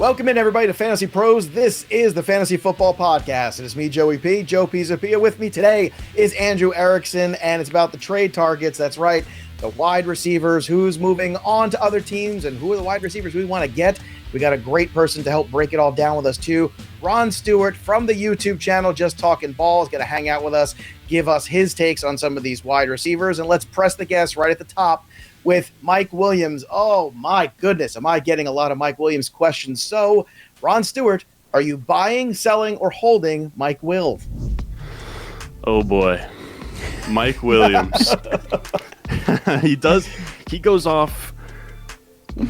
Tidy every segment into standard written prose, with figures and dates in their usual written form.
Welcome in, everybody, to Fantasy Pros. This is the Fantasy Football Podcast. It is me, Joey P. Joe Pizzapia. With me today is Andrew Erickson, and it's about the trade targets. That's right, the wide receivers, who's moving on to other teams, and who are the wide receivers we want to get. We got a great person to help break it all down with us, too. Ron Stewart from the YouTube channel, Just Talking Ball, is going to hang out with us, give us his takes on some of these wide receivers, and let's press the gas right at the top with Mike Williams. Oh my goodness, am I getting a lot of Mike Williams questions? So, Ron Stewart, are you buying, selling, or holding Mike Will? Oh boy, Mike Williams. He goes off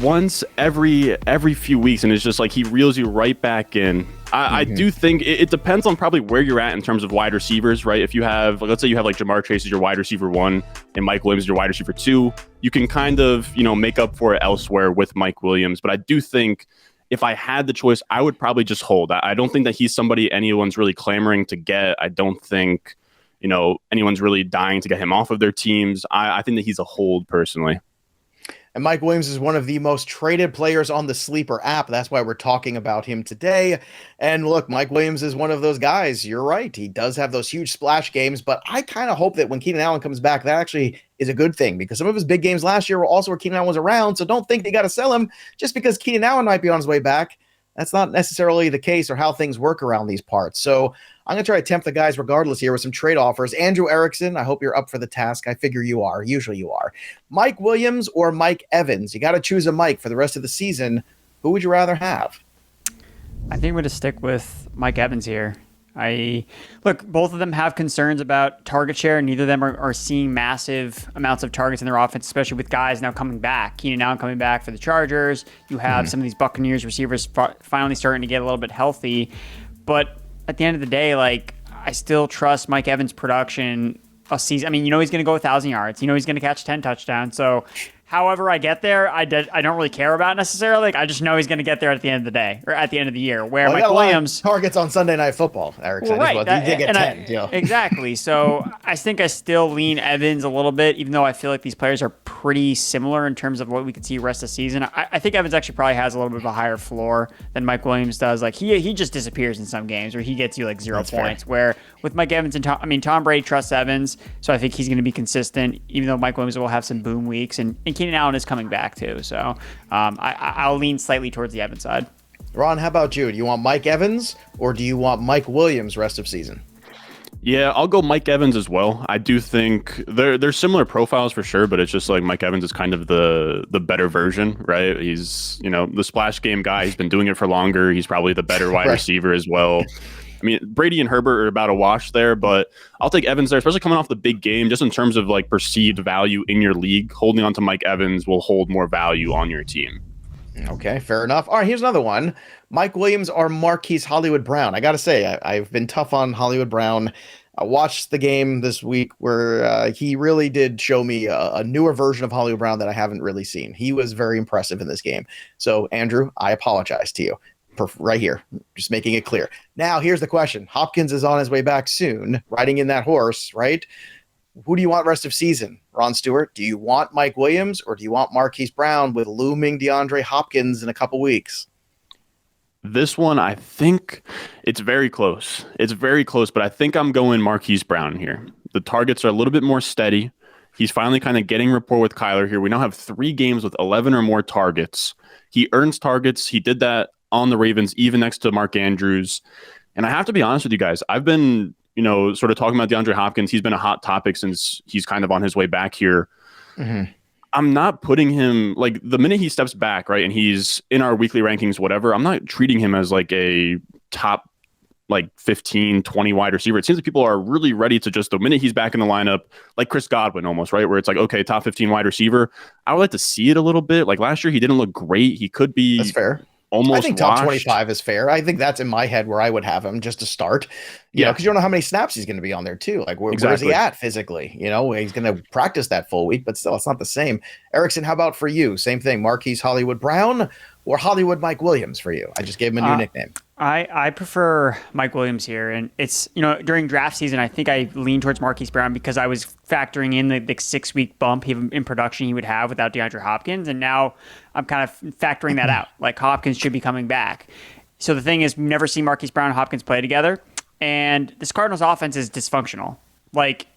once every few weeks, and it's just like he reels you right back in. I do think it depends on probably where you're at in terms of wide receivers, right? If you have, let's say you have like Jamar Chase as your wide receiver 1 and Mike Williams as your wide receiver 2, you can kind of, make up for it elsewhere with Mike Williams. But I do think if I had the choice, I would probably just hold. I don't think that he's somebody anyone's really clamoring to get. I don't think, anyone's really dying to get him off of their teams. I think that he's a hold personally. And Mike Williams is one of the most traded players on the Sleeper app. That's why we're talking about him today. And look, Mike Williams is one of those guys. You're right. He does have those huge splash games, but I kind of hope that when Keenan Allen comes back, that actually is a good thing, because some of his big games last year were also where Keenan Allen was around. So don't think they got to sell him just because Keenan Allen might be on his way back. That's not necessarily the case or how things work around these parts. So I'm going to try to tempt the guys regardless here with some trade offers. Andrew Erickson, I hope you're up for the task. I figure you are. Usually you are. Mike Williams or Mike Evans? You got to choose a Mike for the rest of the season. Who would you rather have? I think I'm going to stick with Mike Evans here. Look, both of them have concerns about target share. Neither of them are seeing massive amounts of targets in their offense, especially with guys now coming back. Keenan Allen coming back for the Chargers. You have some of these Buccaneers receivers finally starting to get a little bit healthy. But at the end of the day, I still trust Mike Evans' production a season. I mean, he's going to go 1,000 yards. He's going to catch 10 touchdowns. So however I get there, I don't really care about necessarily. I just know he's going to get there at the end of the day or at the end of the year. Where Mike Williams targets on Sunday Night Football, Erickson. Well, right. He did get 10. Exactly. So I think I still lean Evans a little bit, even though I feel like these players are pretty similar in terms of what we could see rest of the season. I think Evans actually probably has a little bit of a higher floor than Mike Williams does. He just disappears in some games where he gets you 0 That's points. Fair. Where with Mike Evans and Tom Brady trusts Evans, so I think he's going to be consistent, even though Mike Williams will have some boom weeks, and Keenan Allen is coming back too. So I'll lean slightly towards the Evans side. Ron, how about you? Do you want Mike Evans or do you want Mike Williams rest of season? Yeah, I'll go Mike Evans as well. I do think they're similar profiles for sure, but it's just like Mike Evans is kind of the better version, right? He's, the splash game guy. He's been doing it for longer. He's probably the better wide receiver as well. I mean, Brady and Herbert are about a wash there, but I'll take Evans there, especially coming off the big game, just in terms of perceived value in your league. Holding on to Mike Evans will hold more value on your team. Okay, fair enough. All right, here's another one. Mike Williams or Marquise Hollywood Brown? I got to say, I've been tough on Hollywood Brown. I watched the game this week where he really did show me a newer version of Hollywood Brown that I haven't really seen. He was very impressive in this game. So, Andrew, I apologize to you. Right here, just making it clear. Now, here's the question. Hopkins is on his way back soon, riding in that horse, right? Who do you want rest of season? Ron Stewart, do you want Mike Williams or do you want Marquise Brown with looming DeAndre Hopkins in a couple weeks? This one, I think it's very close. It's very close, but I think I'm going Marquise Brown here. The targets are a little bit more steady. He's finally kind of getting rapport with Kyler here. We now have 3 games with 11 or more targets. He earns targets. He did that on the Ravens, even next to Mark Andrews. And I have to be honest with you guys, I've been, sort of talking about DeAndre Hopkins. He's been a hot topic since he's kind of on his way back here. I'm not putting him, the minute he steps back, right, and he's in our weekly rankings, whatever, I'm not treating him as a top 15, 20 wide receiver. It seems like people are really ready to just, the minute he's back in the lineup, like Chris Godwin almost, right? Where it's okay, top 15 wide receiver. I would like to see it a little bit. Last year, he didn't look great. He could be. That's fair. Almost I think top washed. 25 is fair. I think that's in my head where I would have him just to start. You know, because you don't know how many snaps he's going to be on there too. Where's he at physically? He's going to practice that full week, but still, it's not the same. Erickson, how about for you? Same thing. Marquise Hollywood Brown or Hollywood Mike Williams for you? I just gave him a new nickname. I prefer Mike Williams here, and it's during draft season I think I leaned towards Marquise Brown because I was factoring in the 6-week bump in production he would have without DeAndre Hopkins, and now I'm kind of factoring that out. Like Hopkins should be coming back. So the thing is, we've never seen Marquise Brown and Hopkins play together, and this Cardinals offense is dysfunctional. Like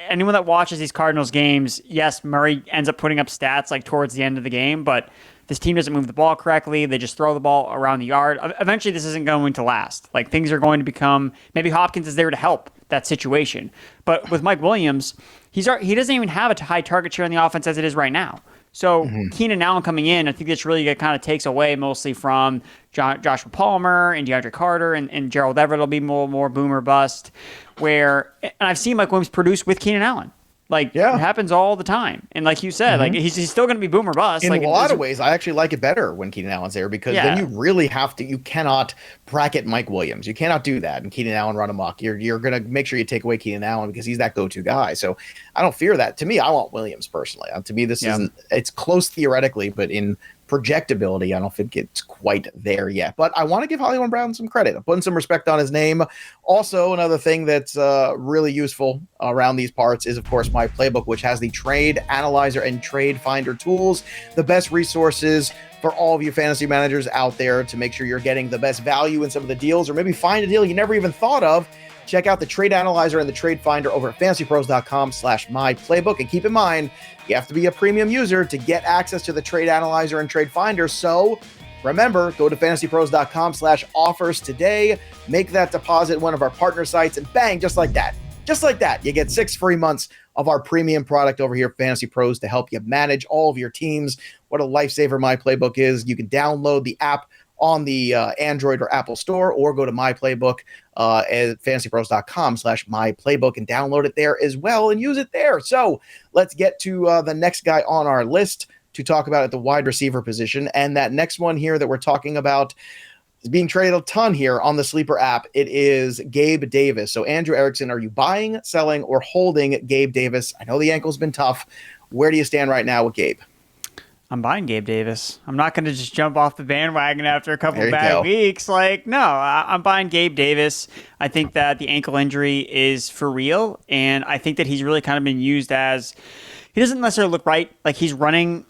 anyone that watches these Cardinals games, yes, Murray ends up putting up stats like towards the end of the game, but this team doesn't move the ball correctly. They just throw the ball around the yard. Eventually, this isn't going to last. Like things are going to become. Maybe Hopkins is there to help that situation, but with Mike Williams, he doesn't even have a high target share in the offense as it is right now. So Keenan Allen coming in, I think this really kind of takes away mostly from Joshua Palmer and DeAndre Carter and Gerald Everett will be more boom or bust. And I've seen Mike Williams produce with Keenan Allen. Like, it happens all the time. And like you said, like he's still going to be boom or bust. In like, a lot of ways, I actually like it better when Keenan Allen's there because then you really you cannot bracket Mike Williams. You cannot do that and Keenan Allen run amok. You're going to make sure you take away Keenan Allen because he's that go-to guy. So I don't fear that. To me, I want Williams personally. To me, this isn't, it's close theoretically, but in projectability, I don't think it's quite there yet. But I want to give Hollywood Brown some credit. I'm putting some respect on his name. Also, another thing that's really useful around these parts is, of course, my playbook, which has the trade analyzer and trade finder tools, the best resources for all of you fantasy managers out there to make sure you're getting the best value in some of the deals, or maybe find a deal you never even thought of. Check out the trade analyzer and the trade finder over at fantasypros.com/myplaybook. And keep in mind, you have to be a premium user to get access to the trade analyzer and trade finder. So remember, go to fantasypros.com/offers today, make that deposit in one of our partner sites, and bang, just like that, you get 6 free months of our premium product over here at Fantasy Pros to help you manage all of your teams. What a lifesaver My Playbook is. You can download the app on the Android or Apple store, or go to My Playbook at fantasypros.com/myplaybook and download it there as well and use it there. So let's get to the next guy on our list to talk about at the wide receiver position. And that next one here that we're talking about is being traded a ton here on the Sleeper app. It is Gabe Davis. So Andrew Erickson, are you buying, selling, or holding Gabe Davis? I know the ankle's been tough. Where do you stand right now with Gabe? I'm buying Gabe Davis. I'm not going to just jump off the bandwagon after a couple bad weeks. Like, no, I'm buying Gabe Davis. I think that the ankle injury is for real, and I think that he's really kind of been used as he doesn't necessarily look right. Like he's running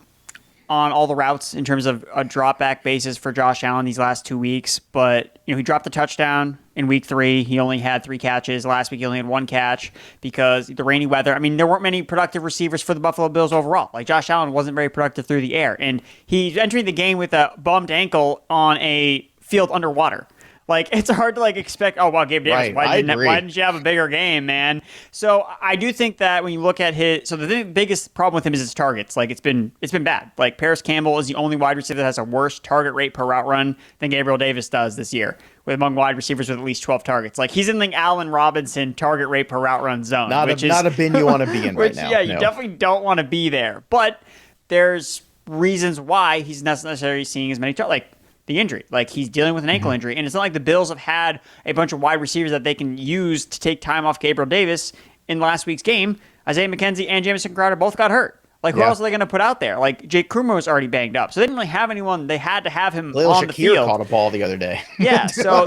on all the routes in terms of a drop back basis for Josh Allen these last 2 weeks, but he dropped the touchdown in week 3. He only had 3 catches. Last week he only had 1 catch because the rainy weather. I mean, there weren't many productive receivers for the Buffalo Bills overall. Like Josh Allen wasn't very productive through the air, and he's entering the game with a bummed ankle on a field underwater. Like, it's hard to expect, oh, wow, Gabe Davis, why didn't you have a bigger game, man? So I do think that when you look at the biggest problem with him is his targets. Like, it's been bad. Like, Paris Campbell is the only wide receiver that has a worse target rate per route run than Gabriel Davis does this year, among wide receivers with at least 12 targets. Like, he's in the Allen Robinson target rate per route run zone. Not a bin you want to be in right now. Yeah, you definitely don't want to be there. But there's reasons why he's not necessarily seeing as many targets. Like, the injury. Like, he's dealing with an ankle injury. And it's not like the Bills have had a bunch of wide receivers that they can use to take time off Gabriel Davis. In last week's game, Isaiah McKenzie and Jamison Crowder both got hurt. Like, who else are they going to put out there? Like, Jake Krumer was already banged up. So they didn't really have anyone. They had to have him on the field. Caught a ball the other day. Yeah, so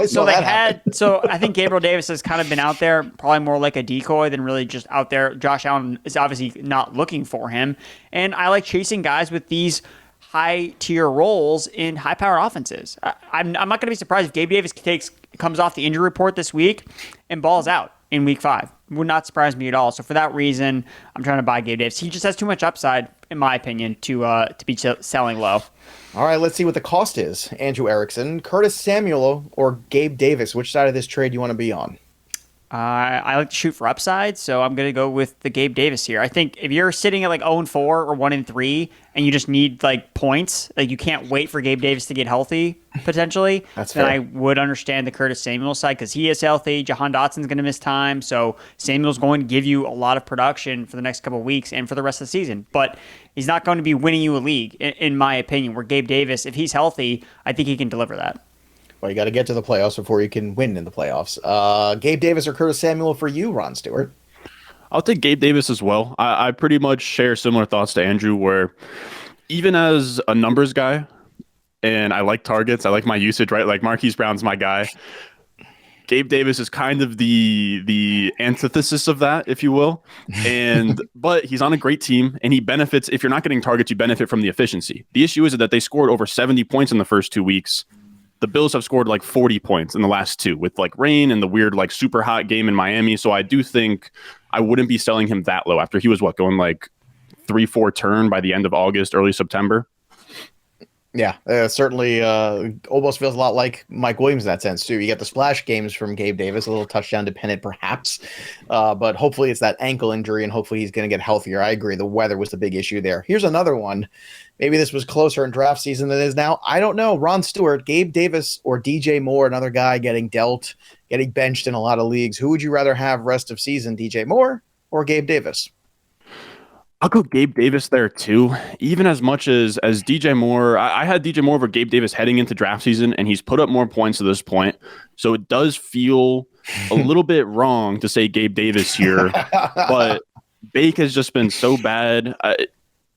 I think Gabriel Davis has kind of been out there, probably more like a decoy than really just out there. Josh Allen is obviously not looking for him. And I like chasing guys with these high-tier roles in high-powered offenses. I'm not going to be surprised if Gabe Davis comes off the injury report this week and balls out in week 5. Would not surprise me at all. So for that reason, I'm trying to buy Gabe Davis. He just has too much upside, in my opinion, to be selling low. All right, let's see what the cost is. Andrew Erickson, Curtis Samuel, or Gabe Davis. Which side of this trade do you want to be on? I like to shoot for upside, so I'm going to go with the Gabe Davis here. I think if you're sitting at 0-4 or 1-3 and you just need points, you can't wait for Gabe Davis to get healthy potentially, then I would understand the Curtis Samuel side because he is healthy. Jahan Dotson's going to miss time, so Samuel's going to give you a lot of production for the next couple of weeks and for the rest of the season. But he's not going to be winning you a league, in my opinion, where Gabe Davis, if he's healthy, I think he can deliver that. Well, you got to get to the playoffs before you can win in the playoffs. Gabe Davis or Curtis Samuel for you, Ron Stewart? I'll take Gabe Davis as well. I pretty much share similar thoughts to Andrew, where even as a numbers guy, and I like targets. I like my usage, right? Like Marquise Brown's my guy. Gabe Davis is kind of the antithesis of that, if you will. But he's on a great team, and he benefits. If you're not getting targets, you benefit from the efficiency. The issue is that they scored over 70 points in the first 2 weeks. The Bills have scored like 40 points in the last 2 with like rain and the weird like super hot game in Miami. So I do think I wouldn't be selling him that low after he was going like 3-4 turn by the end of August, early September. Yeah, certainly almost feels a lot like Mike Williams in that sense, too. You get the splash games from Gabe Davis, a little touchdown dependent, perhaps. But hopefully it's that ankle injury, and hopefully he's going to get healthier. I agree. The weather was the big issue there. Here's another one. Maybe this was closer in draft season than it is now. I don't know. Ron Stewart, Gabe Davis, or DJ Moore, another guy getting benched in a lot of leagues. Who would you rather have rest of season, DJ Moore or Gabe Davis? I'll go Gabe Davis there too. Even as much as DJ Moore, I had DJ Moore over Gabe Davis heading into draft season, and he's put up more points to this point. So it does feel a little bit wrong to say Gabe Davis here, but Bake has just been so bad.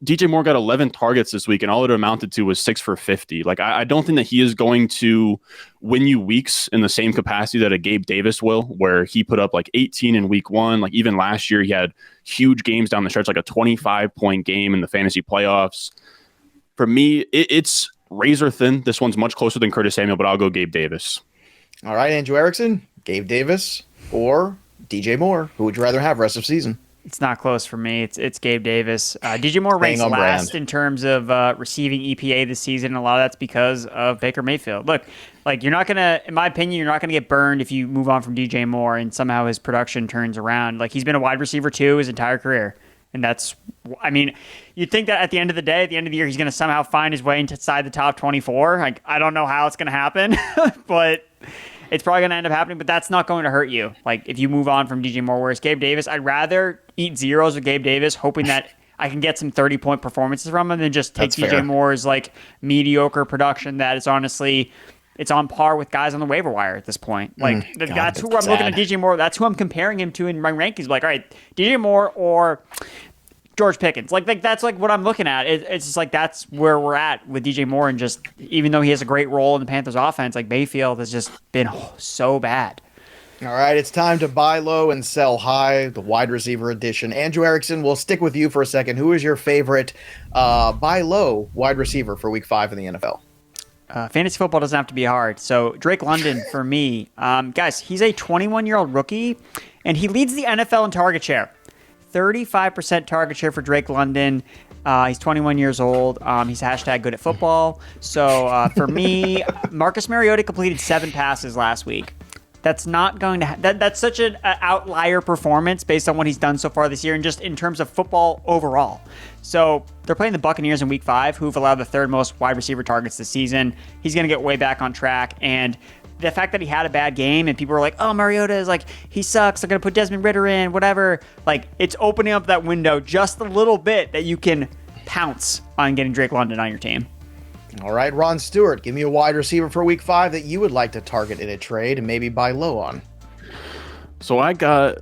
DJ Moore got 11 targets this week, and all it amounted to was 6 for 50. Like, I don't think that he is going to win you weeks in the same capacity that a Gabe Davis will, where he put up like 18 in week 1. Like, even last year, he had huge games down the stretch, like a 25-point game in the fantasy playoffs. For me, it's razor thin. This one's much closer than Curtis Samuel, but I'll go Gabe Davis. All right, Andrew Erickson, Gabe Davis, or DJ Moore. Who would you rather have rest of season? It's not close for me. It's Gabe Davis. DJ Moore ranks last in terms of receiving EPA this season. A lot of that's because of Baker Mayfield. Look, like you're not going to, in my opinion, you're not going to get burned if you move on from DJ Moore and somehow his production turns around. Like he's been a wide receiver too his entire career. And that's, I mean, you'd think that at the end of the day, at the end of the year, he's going to somehow find his way inside the top 24. Like, I don't know how it's going to happen, but it's probably going to end up happening, but that's not going to hurt you. Like, if you move on from DJ Moore, whereas Gabe Davis, I'd rather eat zeros with Gabe Davis, hoping that I can get some 30-point performances from him than just take DJ Moore's, like, mediocre production that is honestly, it's on par with guys on the waiver wire at this point. Like, that's who I'm looking at DJ Moore. That's who I'm comparing him to in my rankings. Like, all right, DJ Moore or George Pickens. Like that's like what I'm looking at. It's just like that's where we're at with DJ Moore, and just even though he has a great role in the Panthers offense, like Mayfield has just been so bad. All right, it's time to buy low and sell high, the wide receiver edition. Andrew Erickson, we'll stick with you for a second. Who is your favorite buy low wide receiver for week 5 in the NFL? Fantasy football doesn't have to be hard. So Drake London for me. Guys, he's a 21-year-old rookie, and he leads the NFL in target share. 35% target share for Drake London. He's 21 years old. He's hashtag good at football. So for me, Marcus Mariota completed 7 passes last week. That's not going to that's such an outlier performance based on what he's done so far this year and just in terms of football overall. So they're playing the Buccaneers in week 5, who've allowed the 3rd most wide receiver targets this season. He's going to get way back on track, and the fact that he had a bad game and people were like, oh, Mariota is like, he sucks, they're going to put Desmond Ridder in, whatever. Like, it's opening up that window just a little bit that you can pounce on getting Drake London on your team. All right, Ron Stewart, give me a wide receiver for week 5 that you would like to target in a trade and maybe buy low on. So I got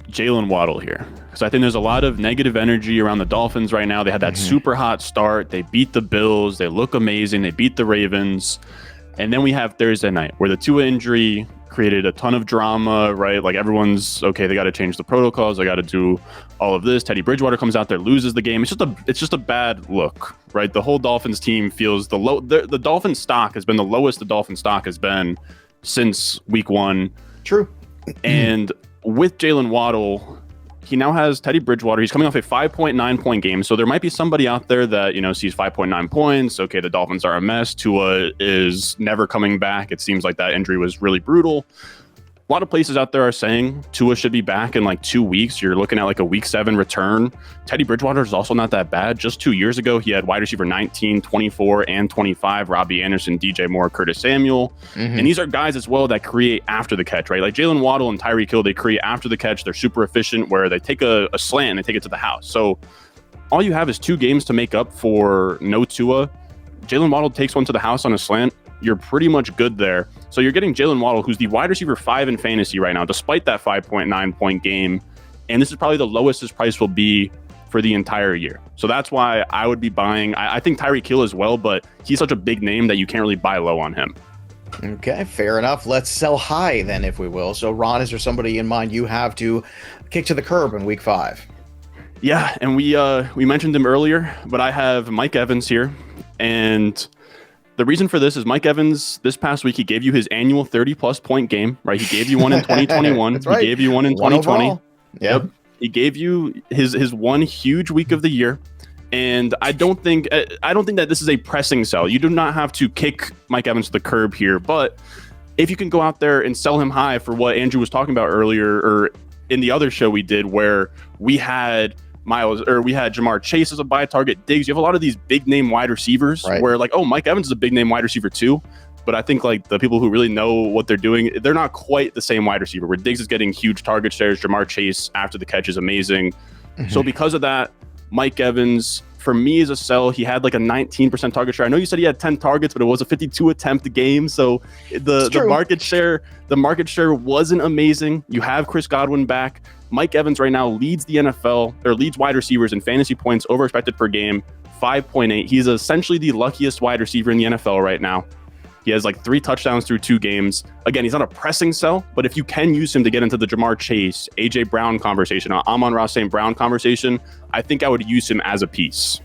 Jaylen Waddle here because I think there's a lot of negative energy around the Dolphins right now. They had that super hot start. They beat the Bills. They look amazing. They beat the Ravens. And then we have Thursday night where the Tua injury created a ton of drama, right? Like everyone's, okay, they got to change the protocols. They got to do all of this. Teddy Bridgewater comes out there, loses the game. It's just a bad look, right? The whole Dolphins team feels the Dolphins stock has been the lowest the Dolphins stock has been since week 1. True. And with Jaylen Waddle, he now has Teddy Bridgewater. He's coming off a 5.9-point game. So there might be somebody out there that, sees 5.9 points. Okay, the Dolphins are a mess. Tua is never coming back. It seems like that injury was really brutal. A lot of places out there are saying Tua should be back in like 2 weeks. You're looking at like a week 7 return. Teddy Bridgewater is also not that bad. Just 2 years ago, he had wide receiver 19, 24, and 25, Robbie Anderson, DJ Moore, Curtis Samuel. And these are guys as well that create after the catch, right? Like Jaylen Waddle and Tyreek Hill, they create after the catch. They're super efficient where they take a slant and they take it to the house. So all you have is 2 games to make up for no Tua. Jaylen Waddle takes one to the house on a slant. You're pretty much good there. So you're getting Jaylen Waddle, who's the wide receiver 5 in fantasy right now, despite that 5.9-point game. And this is probably the lowest his price will be for the entire year. So that's why I would be buying. I think Tyreek Hill as well, but he's such a big name that you can't really buy low on him. Okay, fair enough. Let's sell high then, if we will. So, Ron, is there somebody in mind you have to kick to the curb in week 5? Yeah, and we mentioned him earlier, but I have Mike Evans here. And the reason for this is Mike Evans, this past week, he gave you his annual 30-plus point game, right? He gave you one in 2021. That's right. He gave you one in 2020. Yep. He gave you his one huge week of the year. And I don't think that this is a pressing sell. You do not have to kick Mike Evans to the curb here. But if you can go out there and sell him high for what Andrew was talking about earlier, or in the other show we did where we had Jamar Chase as a buy target, Diggs, you have a lot of these big name wide receivers where like, oh, Mike Evans is a big name wide receiver too. But I think like the people who really know what they're doing, they're not quite the same wide receiver where Diggs is getting huge target shares. Jamar Chase after the catch is amazing. Mm-hmm. So because of that, Mike Evans, for me, is a sell. He had like a 19% target share. I know you said he had 10 targets, but it was a 52 attempt game. So the market share wasn't amazing. You have Chris Godwin back. Mike Evans right now leads the NFL, or leads wide receivers in fantasy points over expected per game, 5.8. He's essentially the luckiest wide receiver in the NFL right now. He has like 3 touchdowns through 2 games. Again, he's not a pressing sell, but if you can use him to get into the Jamar Chase, AJ Brown conversation, Amon-Ra St. Brown conversation, I think I would use him as a piece.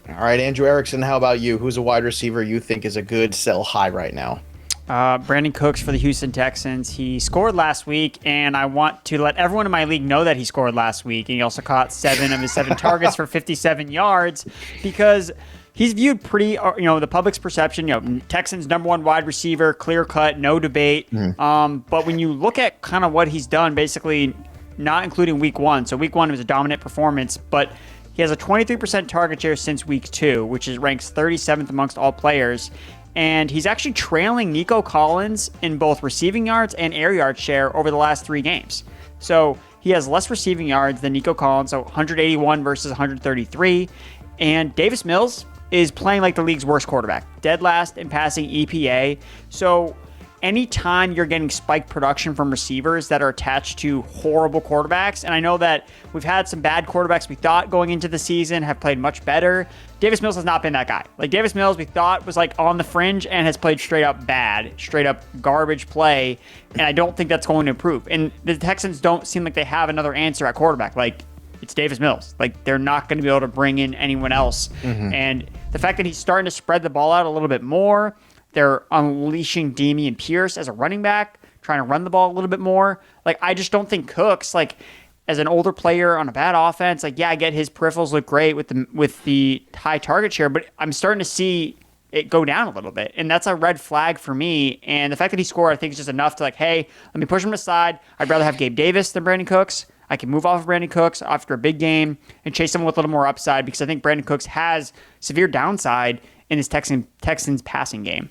All right, Andrew Erickson, how about you? Who's a wide receiver you think is a good sell high right now? Brandin Cooks for the Houston Texans. He scored last week, and I want to let everyone in my league know that he scored last week. And he also caught 7 of his 7 targets for 57 yards because he's viewed pretty, the public's perception, Texans #1 wide receiver, clear cut, no debate. But when you look at kind of what he's done, basically not including week 1. So week 1 was a dominant performance, but he has a 23% target share since week 2, which ranks 37th amongst all players. And he's actually trailing Nico Collins in both receiving yards and air yard share over the last 3 games. So he has less receiving yards than Nico Collins, so 181 versus 133. And Davis Mills is playing like the league's worst quarterback, dead last in passing EPA. So anytime you're getting spike production from receivers that are attached to horrible quarterbacks, and I know that we've had some bad quarterbacks we thought going into the season have played much better. Davis Mills has not been that guy. Like Davis Mills, we thought was like on the fringe and has played straight up bad, straight up garbage play, and I don't think that's going to improve. And the Texans don't seem like they have another answer at quarterback. Like, it's Davis Mills. Like, they're not going to be able to bring in anyone else. And the fact that he's starting to spread the ball out a little bit more, they're unleashing Damian Pierce as a running back, trying to run the ball a little bit more. Like, I just don't think Cooks, like, as an older player on a bad offense, like, yeah, I get his peripherals look great with the high target share, but I'm starting to see it go down a little bit. And that's a red flag for me. And the fact that he scored, I think, is just enough to like, hey, let me push him aside. I'd rather have Gabe Davis than Brandin Cooks. I can move off of Brandin Cooks after a big game and chase someone with a little more upside because I think Brandin Cooks has severe downside in his Texans passing game.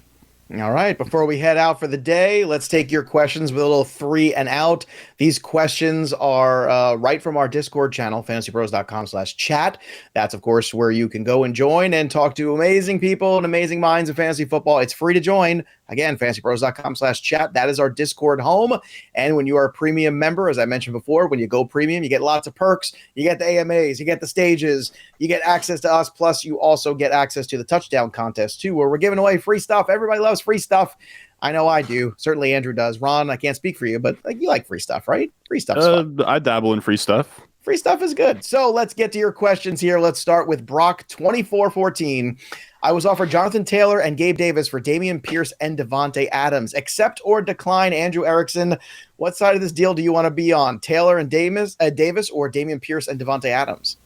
All right, before we head out for the day, let's take your questions with a little 3 and out. These questions are right from our Discord channel, fantasypros.com/chat. That's, of course, where you can go and join and talk to amazing people and amazing minds in fantasy football. It's free to join. Again, fantasypros.com/chat. That is our Discord home. And when you are a premium member, as I mentioned before, when you go premium, you get lots of perks. You get the AMAs, you get the stages, you get access to us. Plus, you also get access to the touchdown contest, too, where we're giving away free stuff. Everybody loves free stuff. I know I do. Certainly Andrew does. Ron, I can't speak for you, but like, you like free stuff, right? Free stuff's fun. I dabble in free stuff. Free stuff is good. So let's get to your questions here. Let's start with Brock2414. I was offered Jonathan Taylor and Gabe Davis for Dameon Pierce and Devontae Adams. Accept or decline, Andrew Erickson. What side of this deal do you want to be on? Taylor and Davis or Dameon Pierce and Devontae Adams?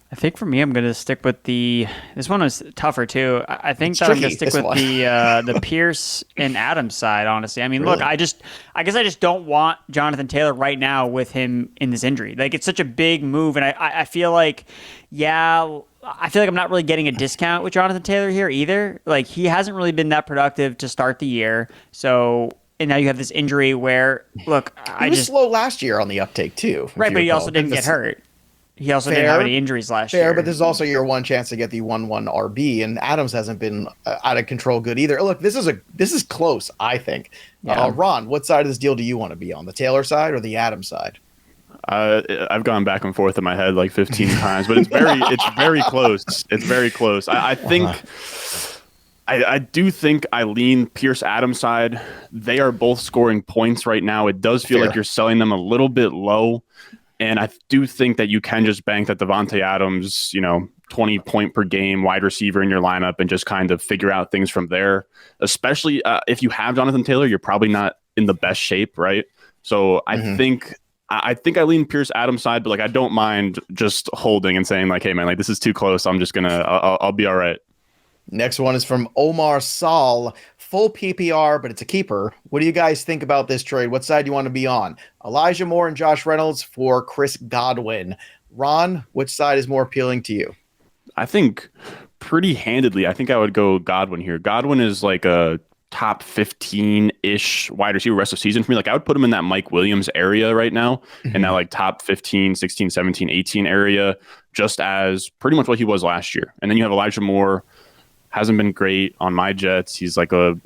I think for me, I'm going to stick with this one was tougher too. I think it's that tricky, I'm going to stick with the Pierce and Adams side, honestly. I mean, really? Look, I guess I just don't want Jonathan Taylor right now with him in this injury. Like, it's such a big move. And I feel like, I'm not really getting a discount with Jonathan Taylor here either. Like, he hasn't really been that productive to start the year. So, and now you have this injury where, look, he was slow last year on the uptake too. Right, but he also didn't get hurt. He also didn't have any injuries last year. But this is also your one chance to get the 1-1 RB, and Adams hasn't been out of control good either. Look, this is close, I think. Yeah. Ron, what side of this deal do you want to be on, the Taylor side or the Adams side? I've gone back and forth in my head like 15 times, but it's very close. It's very close. I think I do think I lean Pierce Adams side. They are both scoring points right now. It does feel like you're selling them a little bit low, and I do think that you can just bank that Devontae Adams, 20 point per game wide receiver in your lineup and just kind of figure out things from there. Especially if you have Jonathan Taylor, you're probably not in the best shape, right? So I think I lean Pierce Adams side, but like I don't mind just holding and saying like, hey man, like this is too close. I'm just I'll be all right. Next one is from Omar Saul, full PPR, but it's a keeper. What do you guys think about this trade? What side do you want to be on? Elijah Moore and Josh Reynolds for Chris Godwin. Ron, which side is more appealing to you? I think pretty handedly, I think I would go Godwin here. Godwin is like a top 15-ish wide receiver rest of season for me. Like I would put him in that Mike Williams area right now, in that like top 15, 16, 17, 18 area, just as pretty much what he was last year. And then you have Elijah Moore, hasn't been great on my Jets. He's like a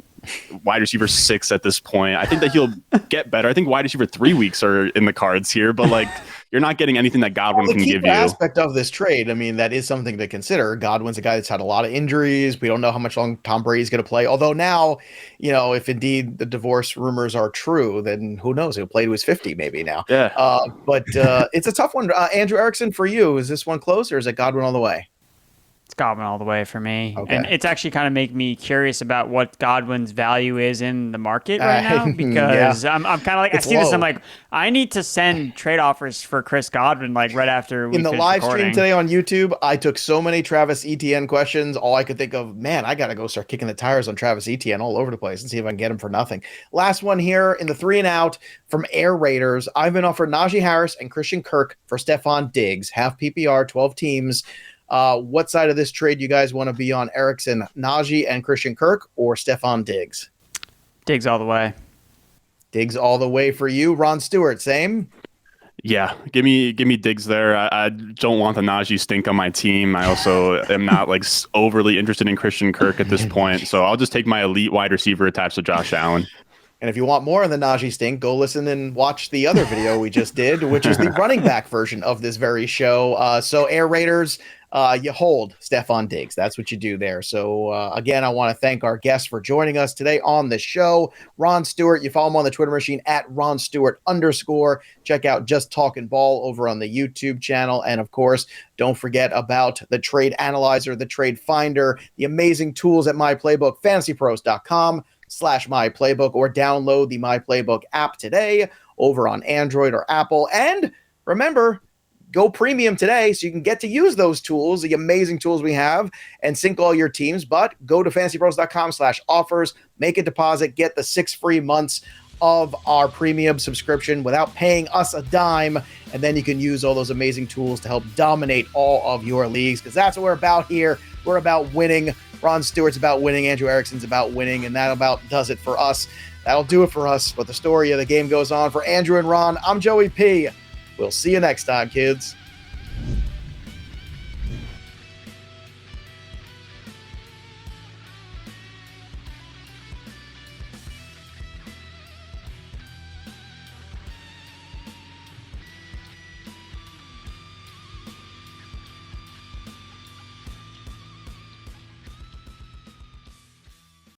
wide receiver 6 at this point. I think that he'll get better. I think wide receiver 3 weeks are in the cards here, but like you're not getting anything that Godwin can give you. The aspect of this trade, I mean, that is something to consider. Godwin's a guy that's had a lot of injuries. We don't know how much long Tom Brady's going to play. Although now, if indeed the divorce rumors are true, then who knows? He'll play to his 50 maybe now. Yeah. But it's a tough one. Andrew Erickson, for you, is this one close or is it Godwin all the way? It's Godwin all the way for me. Okay. And it's actually kind of make me curious about what Godwin's value is in the market right now, because I'm kind of like, I see this, I'm like, I need to send trade offers for Chris Godwin like right after we in the live stream today on YouTube. I took so many Travis Etienne questions. All I could think of, man, I got to go start kicking the tires on Travis Etienne all over the place and see if I can get him for nothing. Last one here in the 3 and out from Air Raiders. I've been offered Najee Harris and Christian Kirk for Stephon Diggs, half PPR, 12 teams. What side of this trade you guys want to be on? Erickson, Najee, and Christian Kirk, or Stephon Diggs? Diggs all the way. Diggs all the way for you. Ron Stewart, same? Yeah, give me Diggs there. I don't want the Najee stink on my team. I also am not like overly interested in Christian Kirk at this point, so I'll just take my elite wide receiver attached to Josh Allen. And if you want more on the Najee stink, go listen and watch the other video we just did, which is the running back version of this very show. So Air Raiders, you hold Stephon Diggs. That's what you do there. So again, I want to thank our guests for joining us today on the show. Ron Stewart, you follow him on the Twitter machine at @RonStewart_. Check out Just Talking Ball over on the YouTube channel. And of course, don't forget about the Trade Analyzer, the Trade Finder, the amazing tools at MyPlaybook, FantasyPros.com/MyPlaybook, or download the MyPlaybook app today over on Android or Apple. And remember, go premium today so you can get to use those tools, the amazing tools we have, and sync all your teams. But go to FantasyPros.com/offers, make a deposit, get the 6 free months of our premium subscription without paying us a dime. And then you can use all those amazing tools to help dominate all of your leagues, because that's what we're about here. We're about winning. Ron Stewart's about winning. Andrew Erickson's about winning. And that about does it for us. That'll do it for us. But the story of the game goes on. For Andrew and Ron, I'm Joey P. We'll see you next time, kids.